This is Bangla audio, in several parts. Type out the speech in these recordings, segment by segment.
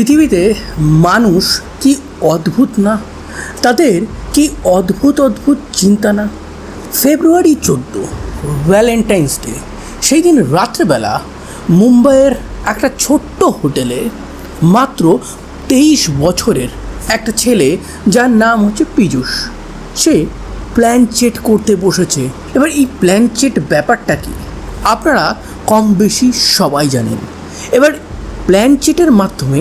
পৃথিবীতে মানুষ কি অদ্ভুত না, তাদের কি অদ্ভুত অদ্ভুত চিন্তা না। ফেব্রুয়ারি 14 ভ্যালেন্টাইন্স ডে, সেই দিন রাত্রেবেলা মুম্বাইয়ের একটা ছোট্ট হোটেলে মাত্র 23 বছরের একটা ছেলে, যার নাম হচ্ছে পীযূষ, সে প্ল্যান চেট করতে বসেছে। এবার এই প্ল্যান চেট ব্যাপারটা কি আপনারা কম বেশি সবাই জানেন। এবার প্ল্যান চেটের মাধ্যমে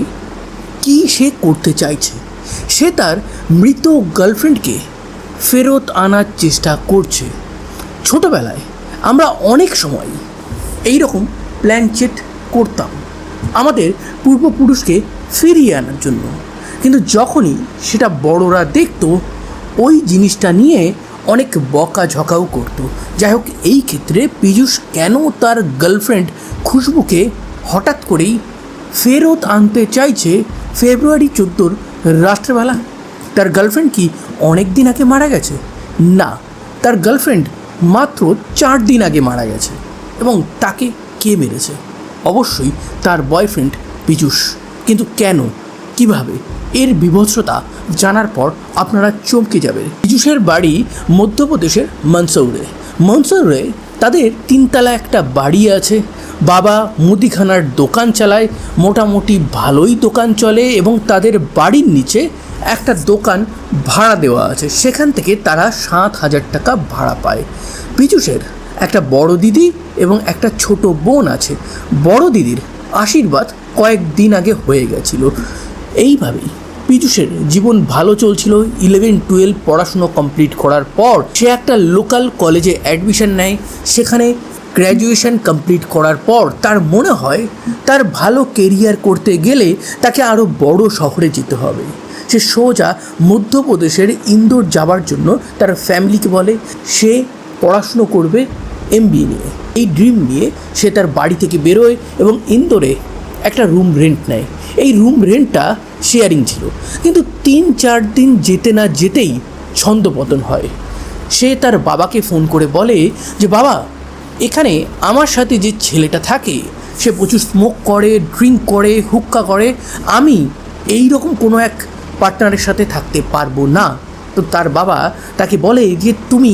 কি সে করতে চাইছে, সে তার মৃত গার্লফ্রেন্ডকে ফেরত আনার চেষ্টা করছে। ছোটোবেলায় আমরা অনেক সময় এই রকম প্ল্যান চেট করতাম আমাদের পূর্বপুরুষকে ফিরিয়ে আনার জন্য, কিন্তু যখনই সেটা বড়রা দেখতো ওই জিনিসটা নিয়ে অনেক বকাঝকাও করতো। যাই হোক, এই ক্ষেত্রে পীযূষ কেন তার গার্লফ্রেন্ড খুশবুকে হঠাৎ করেই ফেরত আনতে চাইছে ফেব্রুয়ারি 14 রাত্রেবেলা? তার গার্লফ্রেন্ড কি অনেক দিন আগে মারা গেছে? না, তার গার্লফ্রেন্ড মাত্র 4 দিন আগে মারা গেছে। এবং তাকে কে মেরেছে? অবশ্যই তার বয়ফ্রেন্ড পীযূষ। কিন্তু কেন, কিভাবে, এর বীভৎসতা জানার পর আপনারা চমকে যাবেন। পীযূষের বাড়ি মধ্যপ্রদেশের মনসৌরে তাদের 3 তলা একটা বাড়ি আছে। বাবা মুদিখানার দোকান চালায়, মোটামুটি ভালোই দোকান চলে, এবং তাদের বাড়ির নিচে একটা দোকান ভাড়া দেওয়া আছে, সেখান থেকে তারা 7,000 টাকা ভাড়া পায়। পীযূষের একটা বড় দিদি এবং একটা ছোট বোন আছে। বড় দিদির আশীর্বাদ কয়েকদিন আগে হয়ে গেছিল। এইভাবেই পীযূষের জীবন ভালো চলছিল। 11-12 পড়াশুনো কমপ্লিট করার পর সে একটা লোকাল কলেজে অ্যাডমিশন নেয়। সেখানে গ্র্যাজুয়েশন কমপ্লিট করার পর তার মনে হয় তার ভালো কেরিয়ার করতে গেলে তাকে আরও বড় শহরে যেতে হবে। সে সোজা মধ্যপ্রদেশের ইন্দোর যাওয়ার জন্য তার ফ্যামিলিকে বলে সে পড়াশুনো করবে MBA নিয়ে। এই ড্রিম নিয়ে সে তার বাড়ি থেকে বেরোয় এবং ইন্দোরে একটা রুম রেন্ট নেয়। এই রুম রেন্টটা শেয়ারিং ছিল, কিন্তু 3-4 দিন যেতে না যেতেই ছন্দপতন হয়। সে তার বাবাকে ফোন করে বলে যে, বাবা, এখানে আমার সাথে যে ছেলেটা থাকে সে প্রচুর স্মোক করে, ড্রিঙ্ক করে, হুক্কা করে, আমি এই রকম কোনো এক পার্টনারের সাথে থাকতে পারবো না। তো তার বাবা তাকে বলে যে, তুমি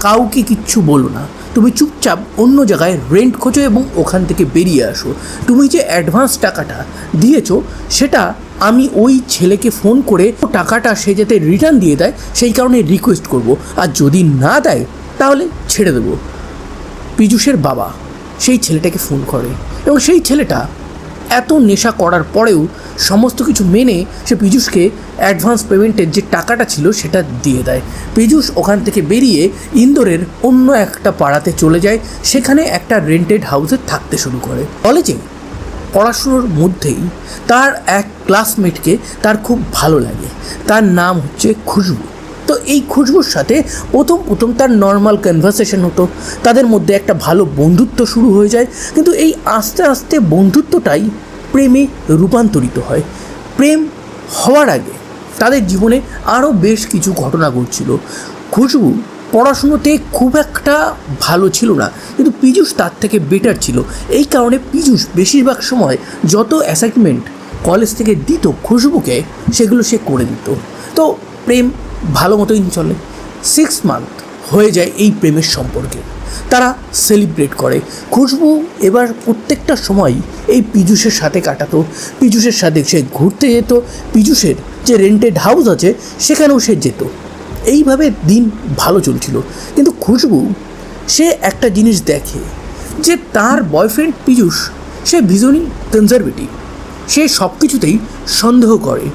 কাউকে কিচ্ছু বলো না, তুমি চুপচাপ অন্য জায়গায় রেন্ট খোঁজো এবং ওখান থেকে বেরিয়ে আসো। তুমি যে অ্যাডভান্স টাকাটা দিয়েছো সেটা আমি ওই ছেলেকে ফোন করে টাকাটা সে যাতে রিটার্ন দিয়ে দেয় সেই কারণে রিকোয়েস্ট করব, আর যদি না দেয় তাহলে ছেড়ে দেবো। পীযূষের বাবা সেই ছেলেটাকে ফোন করে এবং সেই ছেলেটা এত নেশা করার পরেও সমস্ত কিছু মেনে সে পীযূষকে অ্যাডভান্স পেমেন্টের যে টাকাটা ছিল সেটা দিয়ে দেয়। পীযূষ ওখান থেকে বেরিয়ে ইন্দোরের অন্য একটা পাড়াতে চলে যায়। সেখানে একটা রেন্টেড হাউসে থাকতে শুরু করে। কলেজে পড়াশুনোর মধ্যেই তার এক ক্লাসমেটকে তার খুব ভালো লাগে, তার নাম হচ্ছে খুশবু। তো এই খুশবুর সাথে প্রথম তার নর্মাল কনভারসেশন হতো, তাদের মধ্যে একটা ভালো বন্ধুত্ব শুরু হয়ে যায়। কিন্তু এই আস্তে আস্তে বন্ধুত্বটাই প্রেমে রূপান্তরিত হয়। প্রেম হওয়ার আগে তাদের জীবনে আরও বেশ কিছু ঘটনা ঘটছিল। খুশবু পড়াশুনোতে খুব একটা ভালো ছিল না, কিন্তু পীযূষ তার থেকে বেটার ছিল। এই কারণে পীযূষ বেশিরভাগ সময় যত অ্যাসাইনমেন্ট কলেজ থেকে দিত খুশবুকে, সেগুলো সে করে দিত। তো প্রেম ভালো মতোই চলে। 6 মান্থ হয়ে যায় এই প্রেমের সম্পর্কে, তারা সেলিব্রেট করে। খুশবু এবার প্রত্যেকটা সময় এই পীযূষের সাথে কাটাতো, পীযূষের সাথে সে ঘুরতে যেত, পীযূষের যে রেন্টেড হাউস আছে সেখানেও সে যেত। এইভাবে দিন ভালো চলছিল। কিন্তু খুশবু সে একটা জিনিস দেখে যে তার বয়ফ্রেন্ড পীযূষ সে ভীষণই কনজারভেটিভ। সে সব কিছুতেই সন্দেহ করে,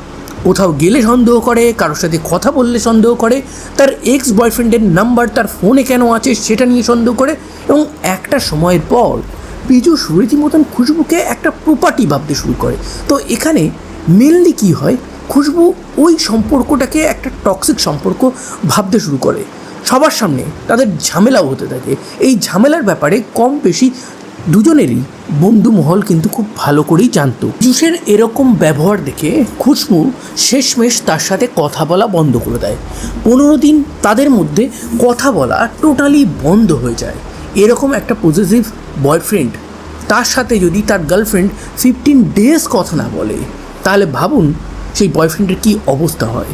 কোথাও গেলে সন্দেহ করে, কারোর সাথে কথা বললে সন্দেহ করে, তার এক্স বয়ফ্রেন্ডের নাম্বার তার ফোনে কেন আছে সেটা নিয়ে সন্দেহ করে। এবং একটা সময়ের পর পীযূষ রীতিমতন খুশবুকে একটা প্রপার্টি ভাবতে শুরু করে। তো এখানে মেনলি কী হয়, খুশবু ওই সম্পর্কটাকে একটা টক্সিক সম্পর্ক ভাবতে শুরু করে। সবার সামনে তাদের ঝামেলাও হতে থাকে। এই ঝামেলার ব্যাপারে কম বেশি দুজনেরই বন্ধুমহল কিন্তু খুব ভালো করেই জানতো। পীযূষের এরকম ব্যবহার দেখে খুশবু শেষমেশ তার সাথে কথা বলা বন্ধ করে দেয়। 15 দিন তাদের মধ্যে কথা বলা টোটালি বন্ধ হয়ে যায়। এরকম একটা পজিটিভ বয়ফ্রেন্ড, তার সাথে যদি তার গার্লফ্রেন্ড 15 ডেজ কথা না বলে, তাহলে ভাবুন সেই বয়ফ্রেন্ডের কী অবস্থা হয়।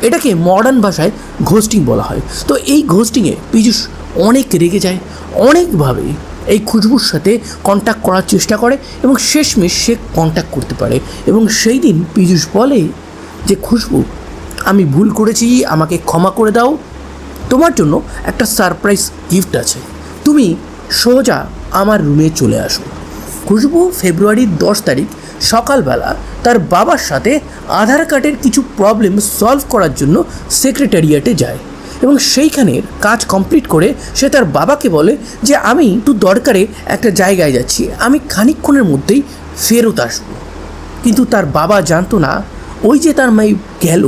এটাকে মডার্ন ভাষায় ঘোস্টিং বলা হয়। তো এই ঘোস্টিংয়ে পীযূষ অনেক রেগে যায়, অনেকভাবে এই খুশবুর সাথে কন্ট্যাক্ট করার চেষ্টা করে এবং শেষমেশ সে কন্ট্যাক্ট করতে পারে। এবং সেই দিন পীযূষ বলে যে খুশবু, আমি ভুল করেছি, আমাকে ক্ষমা করে দাও, তোমার জন্য একটা সারপ্রাইজ গিফট আছে, তুমি সোজা আমার রুমে চলে আসো। খুশবু ফেব্রুয়ারির 10 তারিখ সকালবেলা তার বাবার সাথে আধার কার্ডের কিছু প্রবলেম সলভ করার জন্য সেক্রেটারিয়েটে যায় এবং সেইখানের কাজ কমপ্লিট করে সে তার বাবাকে বলে যে আমি একটু দরকারে একটা জায়গায় যাচ্ছি, আমি খানিকক্ষণের মধ্যেই ফেরত আসবো। কিন্তু তার বাবা জানতো না ওই যে তার মেয়ে গেল,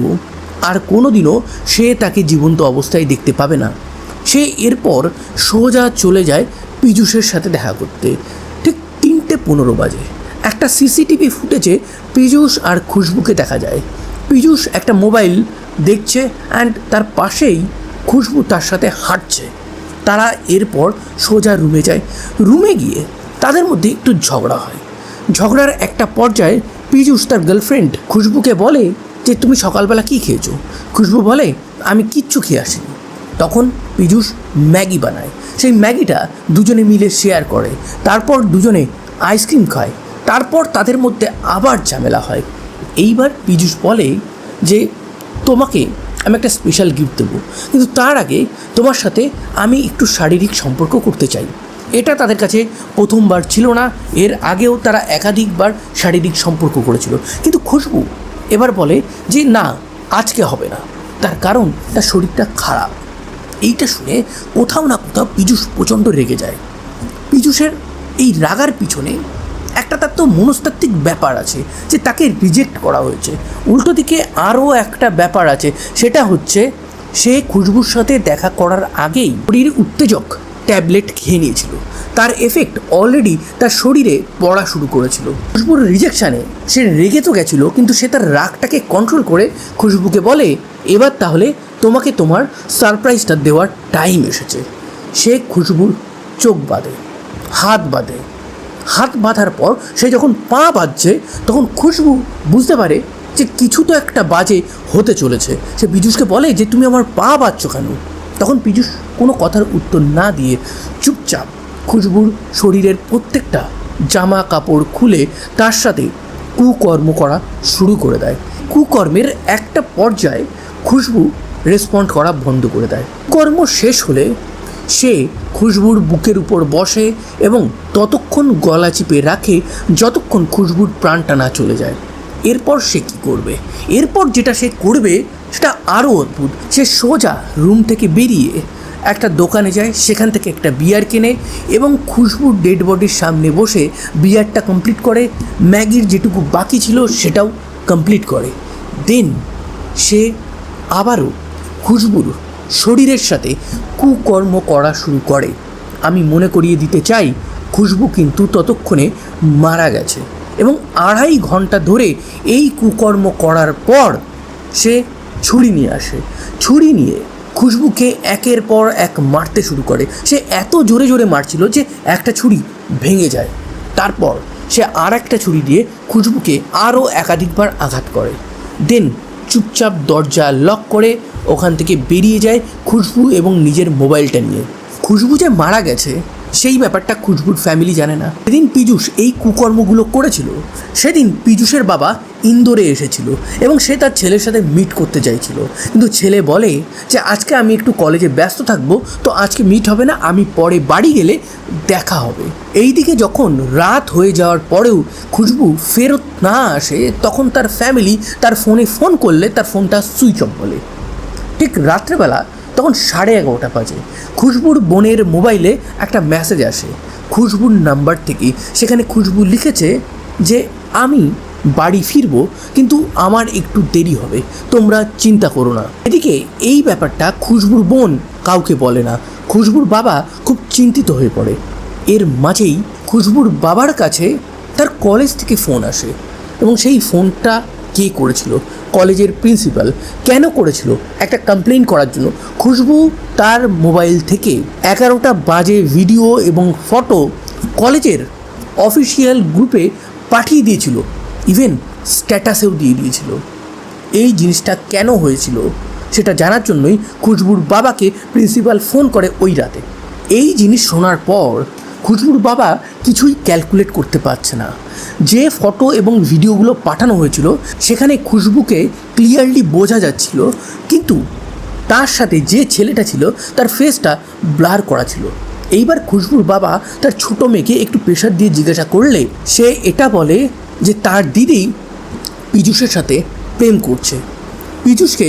আর কোনো দিনও সে তাকে জীবন্ত অবস্থায় দেখতে পাবে না। সে এরপর সোজা চলে যায় পীযূষের সাথে দেখা করতে। ঠিক 3:15 বাজে একটা সিসিটিভি ফুটেজে পীযূষ আর খুশবুকে দেখা যায়। পীযূষ একটা মোবাইল দেখছে অ্যান্ড তার পাশেই খুশবু তার সাথে হাঁটছে। তারা এরপর সোজা রুমে যায়। রুমে গিয়ে তাদের মধ্যে একটু ঝগড়া হয়। ঝগড়ার একটা পর্যায়ে পীযূষ তার গার্লফ্রেন্ড খুশবুকে বলে যে তুমি সকালবেলা কী খেয়েছো? খুশবু বলে আমি কিচ্ছু খেয়ে আসিনি। তখন পীযূষ ম্যাগি বানায়, সেই ম্যাগিটা দুজনে মিলে শেয়ার করে, তারপর দুজনে আইসক্রিম খায়, তারপর তাদের মধ্যে আবার ঝামেলা হয়। এইবার পীযূষ বলে যে তোমাকে আমি একটা স্পেশাল গিফট দেবো, কিন্তু তার আগে তোমার সাথে আমি একটু শারীরিক সম্পর্ক করতে চাই। এটা তাদের কাছে প্রথমবার ছিল না, এর আগেও তারা একাধিকবার শারীরিক সম্পর্ক করেছিল। কিন্তু খুশবু এবার বলে যে না, আজকে হবে না, তার কারণ তার শরীরটা খারাপ। এইটা শুনে কোথাও না কোথাও পীযূষ প্রচণ্ড রেগে যায়। পীযূষের এই রাগার পিছনে একটা তার তো মনস্তাত্ত্বিক ব্যাপার আছে যে তাকে রিজেক্ট করা হয়েছে। উল্টো দিকে আরও একটা ব্যাপার আছে, সেটা হচ্ছে সে খুশবুর সাথে দেখা করার আগেই শরীর উত্তেজক ট্যাবলেট খেয়ে নিয়েছিল, তার এফেক্ট অলরেডি তার শরীরে পড়া শুরু করেছিল। খুশবুর রিজেকশানে সে রেগে তো গেছিলো, কিন্তু সে তার রাগটাকে কন্ট্রোল করে খুশবুকে বলে এবার তাহলে তোমাকে তোমার সারপ্রাইজটা দেওয়ার টাইম এসেছে। সে খুশবুর চোখ বাঁধে, হাত বাঁধার পর সে যখন পা বাঁধছে তখন খুশবু বুঝতে পারে যে কিছু তো একটা বাজে হতে চলেছে। সে পীযূষকে বলে যে তুমি আমার পা বাঁধছো কেন? তখন পীযূষ কোনো কথার উত্তর না দিয়ে চুপচাপ খুশবুর শরীরের প্রত্যেকটা জামা কাপড় খুলে তার সাথে কুকর্ম করা শুরু করে দেয়। কুকর্মের একটা পর্যায়ে খুশবু রেসপন্ড করা বন্ধ করে দেয়। কর্ম শেষ হলে সে খুশবুর বুকের উপর বসে এবং ততক্ষণ গলা চিপে রাখে যতক্ষণ খুশবুর প্রাণটা না চলে যায়। এরপর সে কী করবে? এরপর যেটা সে করবে সেটা আরও অদ্ভুত। সে সোজা রুম থেকে বেরিয়ে একটা দোকানে যায়, সেখান থেকে একটা বিয়ার কেনে এবং খুশবুর ডেড বডির সামনে বসে বিয়ারটা কমপ্লিট করে, ম্যাগির যেটুকু বাকি ছিল সেটাও কমপ্লিট করে। দেন সে আবারও খুশবুর শরীরের সাথে কুকর্ম করা শুরু করে। আমি মনে করিয়ে দিতে চাই খুশবু কিন্তু ততক্ষণে মারা গেছে এবং 2.5 ঘন্টা ধরে এই কুকর্ম করার পর সে ছুরি নিয়ে আসে। ছুরি নিয়ে খুশবুকে একের পর এক মারতে শুরু করে। সে এত জোরে জোরে মারছিল যে একটা ছুরি ভেঙে যায়। তারপর সে আর একটা ছুরি দিয়ে খুশবুকে আরও একাধিকবার আঘাত করে। দেন চুপচাপ দরজা লক করে ওখান থেকে বেরিয়ে যায় খুশবু এবং নিজের মোবাইলটা নিয়ে। খুশবু যে মারা গেছে সেই ব্যাপারটা খুশবুর ফ্যামিলি জানে না। যেদিন পীযূষ এই কুকর্মগুলো করেছিল সেদিন পীযূষের বাবা ইন্দোরে এসেছিল এবং সে তার ছেলের সাথে মিট করতে চাইছিল, কিন্তু ছেলে বলে যে আজকে আমি একটু কলেজে ব্যস্ত থাকবো, তো আজকে মিট হবে না, আমি পরে বাড়ি গেলে দেখা হবে। এইদিকে যখন রাত হয়ে যাওয়ার পরেও খুশবু ফেরত না আসে তখন তার ফ্যামিলি তার ফোনে ফোন করলে তার ফোনটা সুইচ অফ বলে। ঠিক রাত্রেবেলা তখন 11:30 বাজে খুশবুর বোনের মোবাইলে একটা মেসেজ আসে খুশবুর নাম্বার থেকে। সেখানে খুশবু লিখেছে যে আমি বাড়ি ফিরবো, কিন্তু আমার একটু দেরি হবে, তোমরা চিন্তা করো না। এদিকে এই ব্যাপারটা খুশবুর বোন কাউকে বলে না। খুশবুর বাবা খুব চিন্তিত হয়ে পড়ে। এর মাঝেই খুশবুর বাবার কাছে তার কলেজ থেকে ফোন আসে এবং সেই ফোনটা কে করেছিল? কলেজের প্রিন্সিপাল। কেন করেছিল? একটা কমপ্লেন করার জন্য। খুশবু তার মোবাইল থেকে 11টা বাজে ভিডিও এবং ফটো কলেজের অফিসিয়াল গ্রুপে পাঠিয়ে দিয়েছিল। ইভেন স্ট্যাটাসেও দিয়ে দিয়েছিল। এই জিনিসটা কেন হয়েছিল সেটা জানার জন্যই খুশবুর বাবাকে প্রিন্সিপাল ফোন করে ওই রাতে। এই জিনিস শোনার পর খুশবুর বাবা কিছুই ক্যালকুলেট করতে পারছে না। যে ফটো এবং ভিডিওগুলো পাঠানো হয়েছিল সেখানে খুশবুকে ক্লিয়ারলি বোঝা যাচ্ছিল, কিন্তু তার সাথে যে ছেলেটা ছিল তার ফেসটা ব্লার করা ছিল। এইবার খুশবুর বাবা তার ছোটো মেয়েকে একটু প্রেশার দিয়ে জিজ্ঞাসা করলে সে এটা বলে যে তার দিদি পীযূষের সাথে প্রেম করছে। পীযূষকে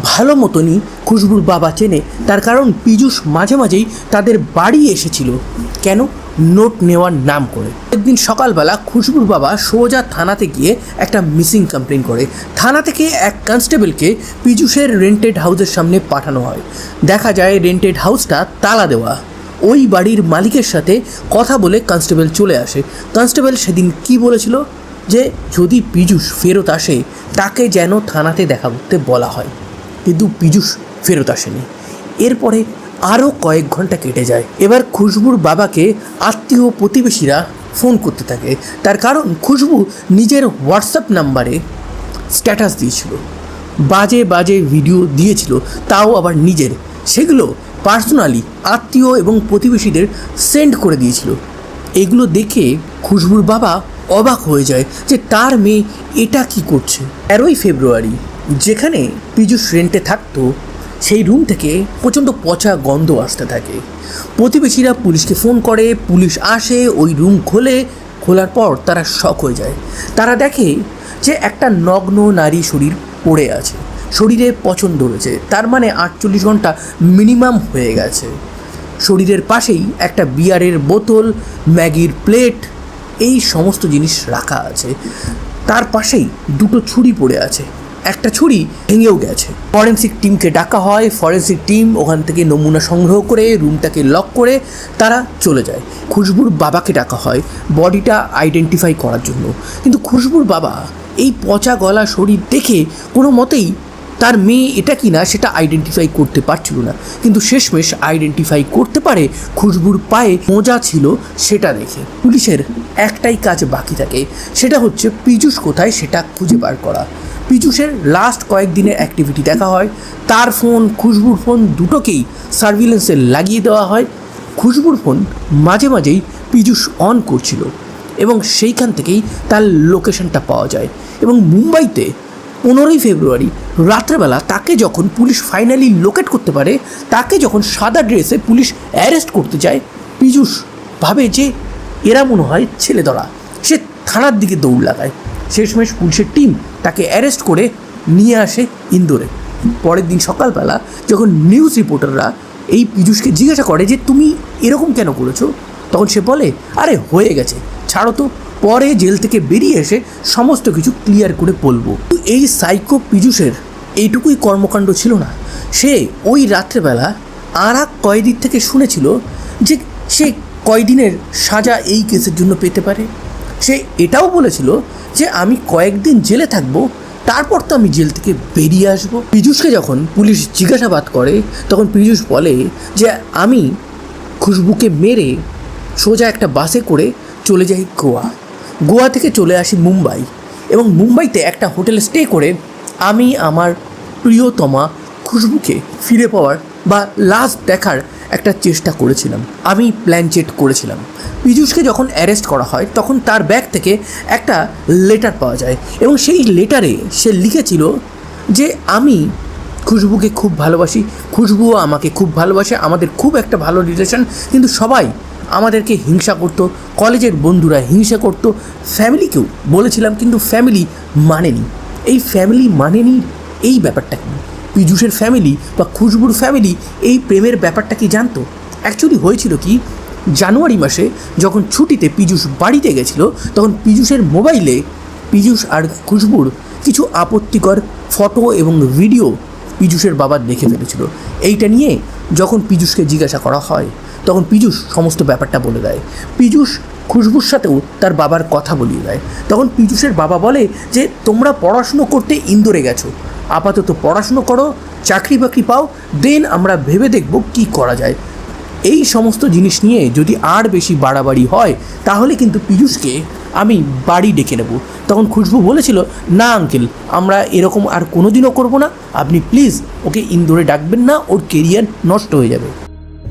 ভালো মতনই খুশবুর বাবা চেনে, তার কারণ পীযূষ মাঝে মাঝেই তাদের বাড়ি এসেছিল। কেন? নোট নেওয়ার নাম করে। একদিন সকালবেলা খুশবুর বাবা সোজা থানাতে গিয়ে একটা মিসিং কমপ্লেন করে। থানা থেকে এক কনস্টেবলকে পীযূষের রেন্টেড হাউসের সামনে পাঠানো হয়। দেখা যায় রেন্টেড হাউসটা তালা দেওয়া। ওই বাড়ির মালিকের সাথে কথা বলে কনস্টেবল চলে আসে। কনস্টেবল সেদিন কি বলেছিল যে যদি পীযূষ ফেরত আসে তাকে যেন থানাতে দেখা করতে বলা হয়, কিন্তু পীযূষ ফেরত আসেনি। এরপরে আরও কয়েক ঘন্টা কেটে যায়। এবার খুশবুর বাবাকে আত্মীয় প্রতিবেশীরা ফোন করতে থাকে, তার কারণ খুশবু নিজের হোয়াটসঅ্যাপ নাম্বারে স্ট্যাটাস দিয়েছিল, বাজে বাজে ভিডিও দিয়েছিল, তাও আবার নিজের। সেগুলো পার্সোনালি আত্মীয় এবং প্রতিবেশীদের সেন্ড করে দিয়েছিল। এগুলো দেখে খুশবুর বাবা অবাক হয়ে যায় যে তার মেয়ে এটা কি করছে। 13ই ফেব্রুয়ারি যেখানে পীযূষ রেন্টে থাকতো সেই রুম থেকে প্রচণ্ড পচা গন্ধ আসতে থাকে। প্রতিবেশীরা পুলিশকে ফোন করে, পুলিশ আসে, ওই রুম খোলার পর তারা শক হয়ে যায়। তারা দেখে যে একটা নগ্ন নারী শরীর পড়ে আছে, শরীরে পছন্দ হয়েছে, তার মানে 48 ঘন্টা মিনিমাম হয়ে গেছে। শরীরের পাশেই একটা বিয়ারের বোতল, ম্যাগির প্লেট, এই সমস্ত জিনিস রাখা আছে। তার পাশেই দুটো ছুরি পড়ে আছে, একটা ছুরি ভেঙেও গেছে। ফরেন্সিক টিমকে ডাকা হয়। ফরেন্সিক টিম ওখান থেকে নমুনা সংগ্রহ করে রুমটাকে লক করে তারা চলে যায়। খুশবুর বাবাকে ডাকা হয় বডিটা আইডেন্টিফাই করার জন্য, কিন্তু খুশবুর বাবা এই পচা গলা শরীর দেখে কোনো মতেই তার মেয়ে এটা কি না সেটা আইডেন্টিফাই করতে পারছিল না। কিন্তু শেষমেশ আইডেন্টিফাই করতে পারে খুশবুর পায়ে মোজা ছিল সেটা দেখে। পুলিশের একটাই কাজ বাকি থাকে, সেটা হচ্ছে পীযূষ কোথায় সেটা খুঁজে বার করা। পীযূষের লাস্ট কয়েকদিনের অ্যাক্টিভিটি দেখা হয়। তার ফোন, খুশবুর ফোন দুটোকেই সার্ভিলেন্সে লাগিয়ে দেওয়া হয়। খুশবুর ফোন মাঝে মাঝেই পীযূষ অন করছিল এবং সেইখান থেকেই তার লোকেশনটা পাওয়া যায়। এবং মুম্বাইতে 15ই ফেব্রুয়ারি রাত্রেবেলা তাকে যখন পুলিশ ফাইনালি লোকেট করতে পারে, তাকে যখন সাদা ড্রেসে পুলিশ অ্যারেস্ট করতে যায়, পীযূষ ভাবে যে এরা মনে হয় ছেলে ধরা। সে থানার দিকে দৌড় লাগায়। শেষমেশ পুলিশের টিম তাকে অ্যারেস্ট করে নিয়ে আসে ইন্দোরে। পরের দিন সকালবেলা যখন নিউজ রিপোর্টাররা এই পীযূষকে জিজ্ঞাসা করে যে তুমি এরকম কেন করেছো, তখন সে বলে আরে হয়ে গেছে, ছাড়ো তো, পরে জেল থেকে বেরিয়ে এসে সমস্ত কিছু ক্লিয়ার করে বলবো। এই সাইকো পীযূষের এইটুকুই কর্মকাণ্ড ছিল না। সে ওই রাত্রেবেলা আর এক কয়েদির থেকে শুনেছিল যে সে কয়দিনের সাজা এই কেসের জন্য পেতে পারে। সে এটাও বলেছিল যে আমি কয়েকদিন জেলে থাকবো, তারপর তো আমি জেল থেকে বেরিয়ে আসবো। পীযূষকে যখন পুলিশ জিজ্ঞাসাবাদ করে তখন পীযূষ বলে যে আমি খুশবুকে মেরে সোজা একটা বাসে করে চলে যাই গোয়া থেকে চলে আসি মুম্বাই, এবং মুম্বাইতে একটা হোটেলে স্টে করে আমি আমার প্রিয়তমা খুশবুকে ফিরে পাওয়ার বা লাস্ট দেখার একটা চেষ্টা করেছিলাম। আমি প্ল্যান চেট করেছিলাম। পীযূষকে যখন অ্যারেস্ট করা হয় তখন তার ব্যাগ থেকে একটা লেটার পাওয়া যায় এবং সেই লেটারে সে লিখেছিল যে আমি খুশবুকে খুব ভালোবাসি, খুশবুও আমাকে খুব ভালোবাসে, আমাদের খুব একটা ভালো রিলেশন, কিন্তু সবাই আমাদেরকে হিংসা করতো, কলেজের বন্ধুরা হিংসা করতো, ফ্যামিলিকেও বলেছিলাম কিন্তু ফ্যামিলি মানেনি। এই ফ্যামিলি মানেনি এই ব্যাপারটা কি? পীযূষের ফ্যামিলি বা খুশবুর ফ্যামিলি এই প্রেমের ব্যাপারটা কি জানতো? অ্যাকচুয়ালি হয়েছিল কি, জানুয়ারি মাসে যখন ছুটিতে পীযূষ বাড়িতে গেছিল তখন পীযূষের মোবাইলে পীযূষ আর খুশবুর কিছু আপত্তিকর ফটো এবং ভিডিও পীযূষের বাবা দেখে ফেলেছিল। এইটা নিয়ে যখন পীযূষকে জিজ্ঞাসা করা হয় তখন পীযূষ সমস্ত ব্যাপারটা বলে দেয়। পীযূষ খুশবুর সাথেও তার বাবার কথা বলিয়ে দেয়। তখন পীযূষের বাবা বলে যে তোমরা পড়াশুনো করতে ইন্দোরে গেছো, আপাতত পড়াশুনো করো, চাকরি বাকরি পাও, দেন আমরা ভেবে দেখব কি করা যায়। এই সমস্ত জিনিস নিয়ে যদি আর বেশি বাড়াবাড়ি হয় তাহলে কিন্তু পীযূষকে আমি বাড়ি ডেকে নেব। তখন খুশবু বলেছিল, না আঙ্কেল, আমরা এরকম আর কোনো দিনও করবো না, আপনি প্লিজ ওকে ইন্দোরে ডাকবেন না, ওর কেরিয়ার নষ্ট হয়ে যাবে।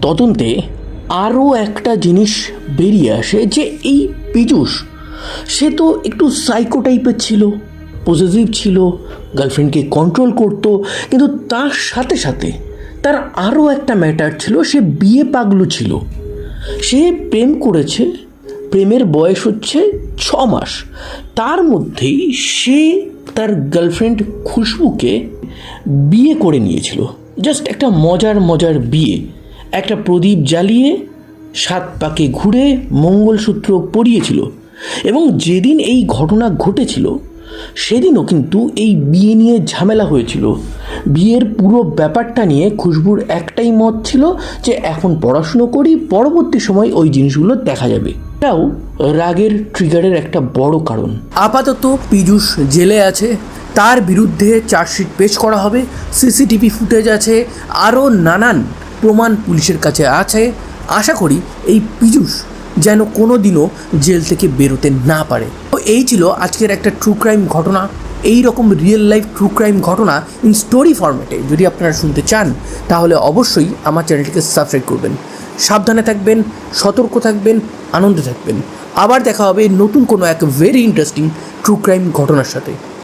তদন্তে আরও একটা জিনিস বেরিয়ে আসে যে এই পীযূষ সে তো একটু সাইকো টাইপের ছিল, পজেসিভ ছিল, গার্লফ্রেন্ডকে কন্ট্রোল করতো, কিন্তু তার সাথে সাথে তার আরও একটা ম্যাটার ছিল, সে বিয়ে পাগলু ছিল। সে প্রেম করেছে, প্রেমের বয়স হচ্ছে 6 মাস, তার মধ্যেই সে তার গার্লফ্রেন্ড খুশবুকে বিয়ে করে নিয়েছিল। জাস্ট একটা মজার বিয়ে, একটা প্রদীপ জ্বালিয়ে 7 পাকে ঘুরে মঙ্গলসূত্র পরিয়েছিল। এবং যেদিন এই ঘটনা ঘটেছিল সেদিনও কিন্তু এই বিয়ে নিয়ে ঝামেলা হয়েছিল। বিয়ের পুরো ব্যাপারটা নিয়ে খুশবুর একটাই মত ছিল যে এখন পড়াশুনো করি, পরবর্তী সময় ওই জিনিসগুলো দেখা যাবে। এটাও রাগের ট্রিগারের একটা বড় কারণ। আপাতত পীযূষ জেলে আছে, তার বিরুদ্ধে চার্জশিট পেশ করা হবে, সিসিটিভি ফুটেজ আছে, আরও নানান প্রমাণ পুলিশের কাছে আছে। আশা করি এই পীযূষ যেন কোনো দিনও জেল থেকে বেরোতে না পারে। তো এই ছিল আজকের একটা ট্রু ক্রাইম ঘটনা। এই রকম রিয়েল লাইফ ট্রু ক্রাইম ঘটনা ইন স্টোরি ফরম্যাটে যদি আপনারা শুনতে চান তাহলে অবশ্যই আমার চ্যানেলটিকে সাবস্ক্রাইব করবেন। সাবধানে থাকবেন, সতর্ক থাকবেন, আনন্দে থাকবেন। আবার দেখা হবে নতুন কোনো এক ভেরি ইন্টারেস্টিং ট্রু ক্রাইম ঘটনার সাথে।